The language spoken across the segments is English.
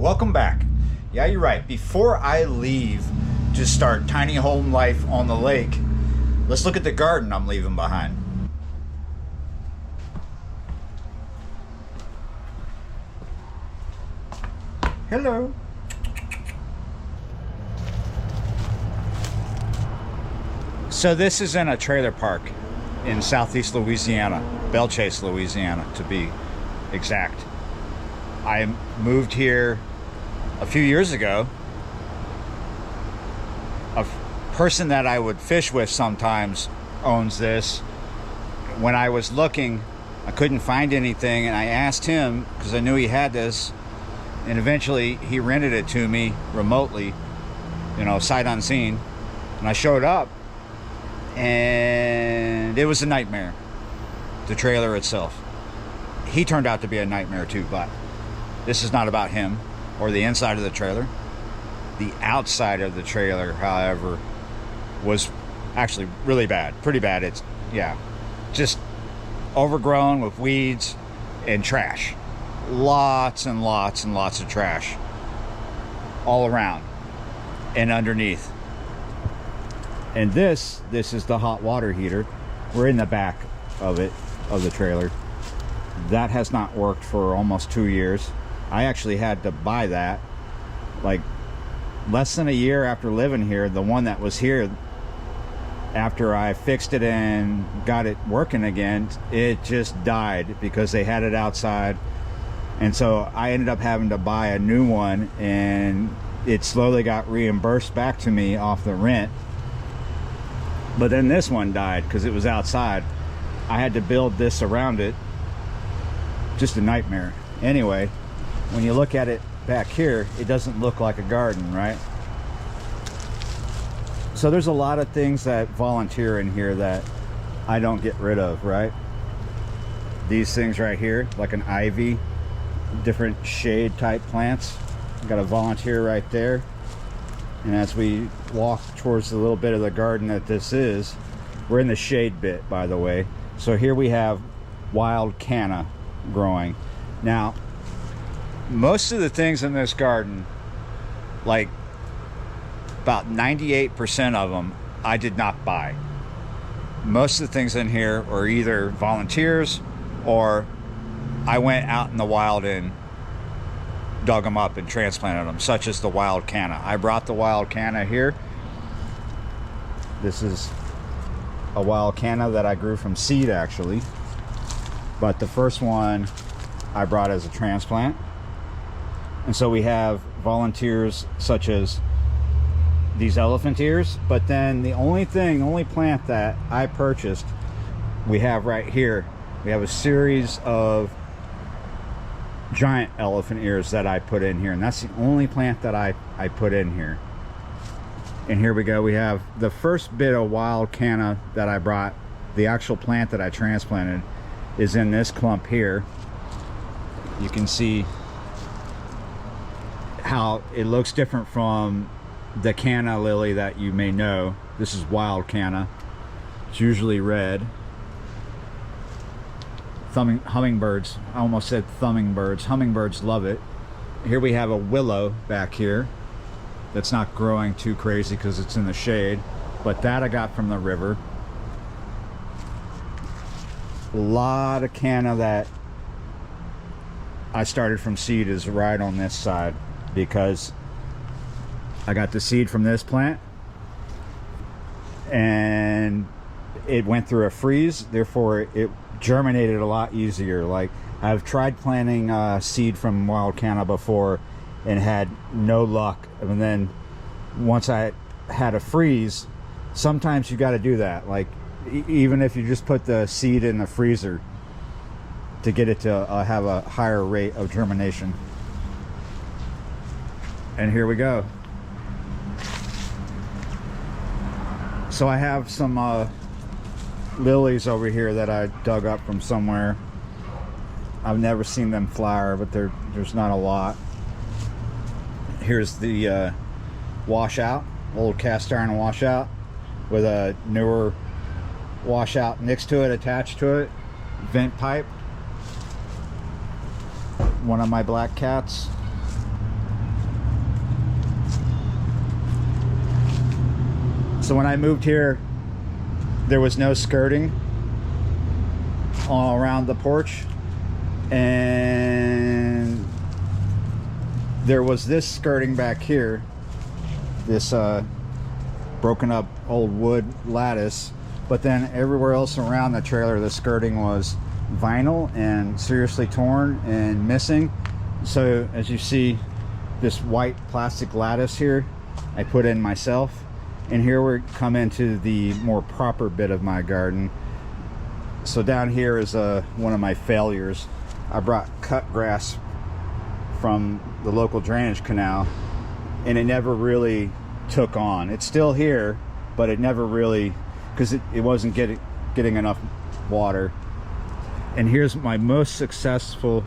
welcome back. Yeah, you're right. Before I leave to start tiny home life on the lake, let's look at the garden I'm leaving behind. Hello. So this is in a trailer park in southeast Louisiana, Bellchase, Louisiana, to be exact. I moved here a few years ago. A person that I would fish with sometimes owns this. When I was looking, I couldn't find anything, and I asked him because I knew he had this, and eventually he rented it to me remotely, you know, sight unseen. And I showed up, and it was a nightmare, the trailer itself. He turned out to be a nightmare too, but this is not about him or the inside of the trailer. The outside of the trailer, however, was actually really bad, pretty bad. It's, yeah, just overgrown with weeds and trash. Lots and lots and lots of trash all around and underneath. And this is the hot water heater. We're in the back of it, of the trailer. That has not worked for almost 2 years. I actually had to buy that like less than a year after living here. The one that was here, after I fixed it and got it working again, it just died because they had it outside. And so I ended up having to buy a new one, and it slowly got reimbursed back to me off the rent. But then this one died because it was outside. I had to build this around it. Just a nightmare. Anyway, when you look at it back here, it doesn't look like a garden, right? So there's a lot of things that volunteer in here that I don't get rid of, right? These things right here, like an ivy, different shade type plants. Got a volunteer right there. And as we walk towards the little bit of the garden that this is, we're in the shade bit, by the way. So here we have wild canna growing. Now, most of the things in this garden, like about 98% of them, I did not buy. Most of the things in here are either volunteers or I went out in the wild and dug them up and transplanted them, such as the wild canna. I brought the wild canna here. This is a wild canna that I grew from seed, actually. But the first one I brought as a transplant. And so we have volunteers such as these elephant ears. But then the only plant that I purchased, we have right here. We have a series of giant elephant ears that I put in here, and that's the only plant that I put in here. And here we go. We have the first bit of wild canna that I brought. The actual plant that I transplanted is in this clump here. You can see how it looks different from the canna lily that you may know. This is wild canna. It's usually red. Hummingbirds, I almost said thumbingbirds. Hummingbirds love it. Here we have a willow back here that's not growing too crazy because it's in the shade, but that I got from the river. A lot of canna that I started from seed is right on this side because I got the seed from this plant and it went through a freeze, therefore it germinated a lot easier. Like, I've tried planting seed from wild canna before and had no luck, and then once I had a freeze, sometimes you got to do that. Like, even if you just put the seed in the freezer to get it to have a higher rate of germination. And here we go. So I have some lilies over here that I dug up from somewhere. I've never seen them flower, but there's not a lot. Here's the washout, old cast iron washout with a newer washout next to it, attached to it, vent pipe. One of my black cats. So when I moved here, there was no skirting all around the porch, and there was this skirting back here, this broken up old wood lattice, but then everywhere else around the trailer the skirting was vinyl and seriously torn and missing. So as you see, this white plastic lattice here I put in myself, and here we come into the more proper bit of my garden. So down here is one of my failures. I brought cut grass from the local drainage canal, and it never really took on. It's still here, but it never really, because it wasn't getting enough water. And here's my most successful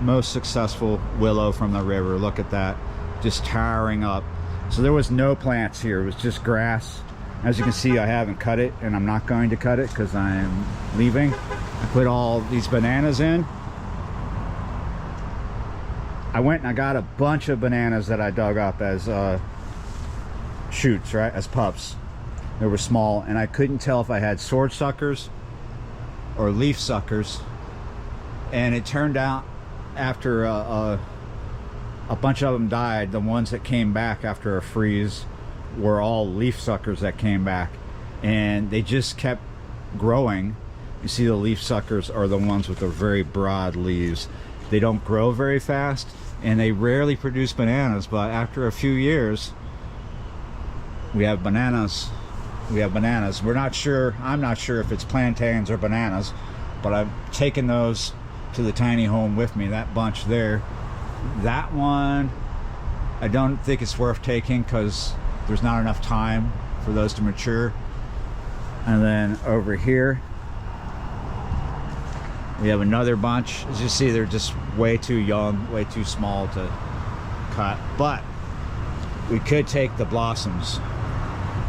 willow from the river. Look at that, just towering up. So there was no plants here, it was just grass. As you can see, I haven't cut it, and I'm not going to cut it because I'm leaving. I put all these bananas in. I went and I got a bunch of bananas that I dug up as shoots, right, as pups. They were small, and I couldn't tell if I had sword suckers or leaf suckers. And it turned out, after a bunch of them died, the ones that came back after a freeze were all leaf suckers that came back, and they just kept growing. You see, the leaf suckers are the ones with the very broad leaves. They don't grow very fast, and they rarely produce bananas, but after a few years we have bananas. We're not sure, I'm not sure if it's plantains or bananas, but I've taken those to the tiny home with me. That bunch there, that one I don't think it's worth taking because there's not enough time for those to mature. And then over here we have another bunch. As you see, they're just way too young, way too small to cut, but we could take the blossoms.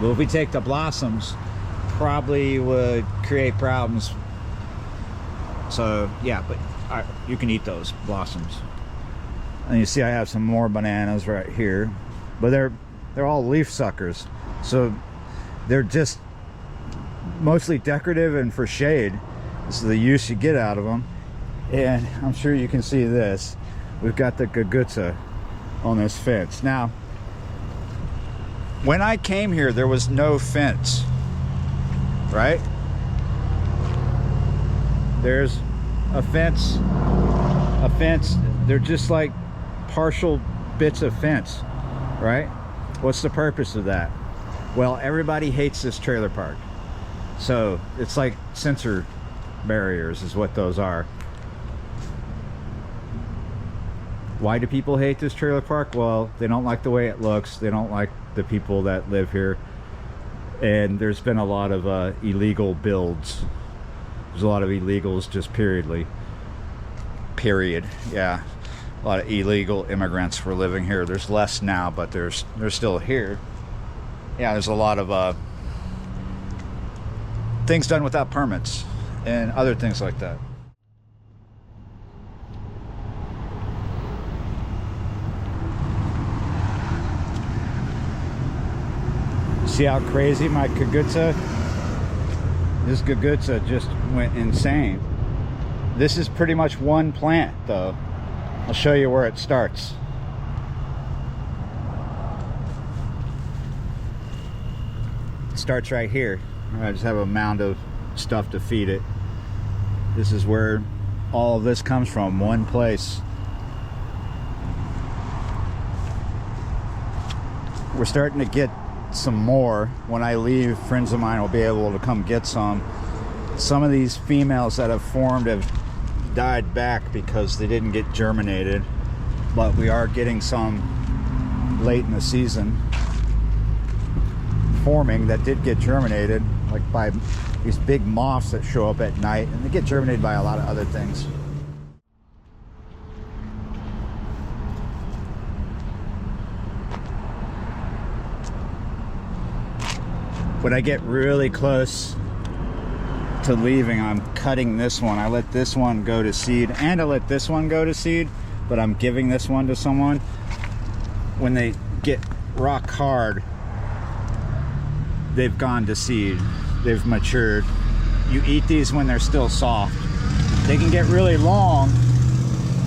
But if we take the blossoms, probably would create problems. So yeah, but you can eat those blossoms. And you see I have some more bananas right here, but they're all leaf suckers, so they're just mostly decorative and for shade. This is the use you get out of them. And I'm sure you can see this. We've got the Gaga on this fence. Now, when I came here, there was no fence, right? There's a fence. They're just like partial bits of fence, right? What's the purpose of that? Well, everybody hates this trailer park, so it's like sensor barriers is what those are. Why do people hate this trailer park? Well, they don't like the way it looks, they don't like the people that live here, and there's been a lot of illegal builds. There's a lot of illegals, just period. Yeah, a lot of illegal immigrants were living here. There's less now, but they're still here. Yeah, there's a lot of things done without permits and other things like that. See how crazy my Gaga? This Gaga just went insane. This is pretty much one plant though. I'll show you where it starts. It starts right here. I just have a mound of stuff to feed it. This is where all of this comes from, one place. We're starting to get some more. When I leave, friends of mine will be able to come get some. Some of these females that have formed have died back because they didn't get germinated, but we are getting some late in the season forming that did get germinated, like by these big moths that show up at night, and they get germinated by a lot of other things. When I get really close to leaving, I'm cutting this one. I let this one go to seed, and I let this one go to seed, but I'm giving this one to someone. When they get rock hard, they've gone to seed. They've matured. You eat these when they're still soft. They can get really long,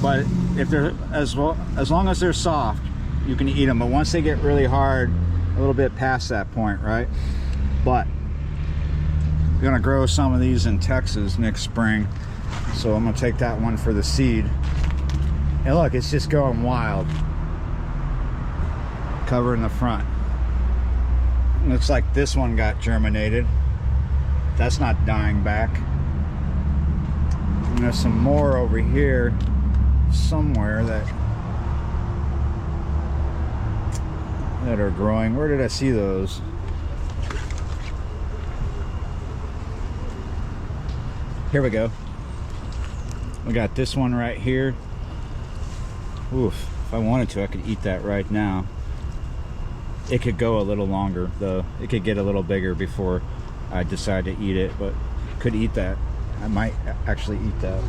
but if they're as long as they're soft, you can eat them. But once they get really hard, a little bit past that point, right? But I'm gonna grow some of these in Texas next spring, so I'm gonna take that one for the seed. And look, it's just going wild, covering the front. Looks like this one got germinated. That's not dying back. And there's some more over here somewhere that are growing. Where did I see those? Here we go. We got this one right here. Oof, if I wanted to, I could eat that right now. It could go a little longer though. It could get a little bigger before I decide to eat it, but could eat that. I might actually eat that.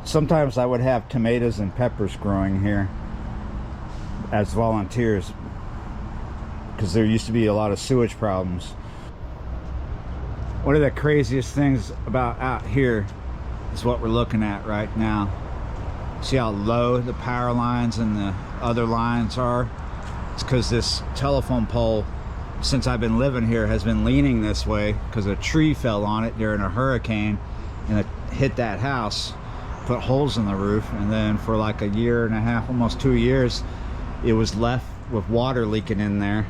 Sometimes I would have tomatoes and peppers growing here as volunteers because there used to be a lot of sewage problems. One of the craziest things about out here is what we're looking at right now. See how low the power lines and the other lines are? It's because this telephone pole, since I've been living here, has been leaning this way because a tree fell on it during a hurricane and it hit that house, put holes in the roof, and then for like a year and a half, almost 2 years, it was left with water leaking in there.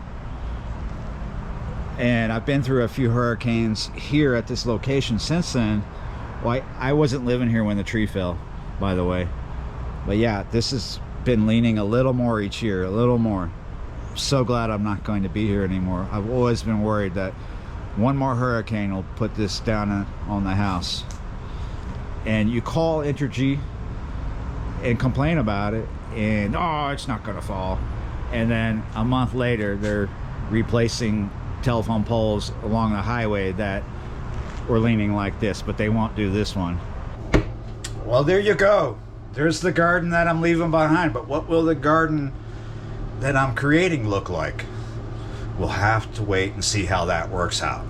And I've been through a few hurricanes here at this location since then. Well, I wasn't living here when the tree fell, by the way. But yeah, this has been leaning a little more each year, a little more. I'm so glad I'm not going to be here anymore. I've always been worried that one more hurricane will put this down on the house. And you call Entergy and complain about it, and oh, it's not gonna fall. And then a month later, they're replacing telephone poles along the highway that were leaning like this, but they won't do this one. Well, there you go. There's the garden that I'm leaving behind, but what will the garden that I'm creating look like? We'll have to wait and see how that works out,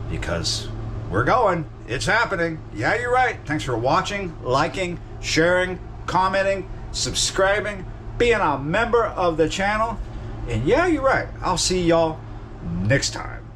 because we're going. It's happening. Yeah, you're right. Thanks for watching, liking, sharing, commenting, subscribing, being a member of the channel. And yeah, you're right. I'll see y'all next time.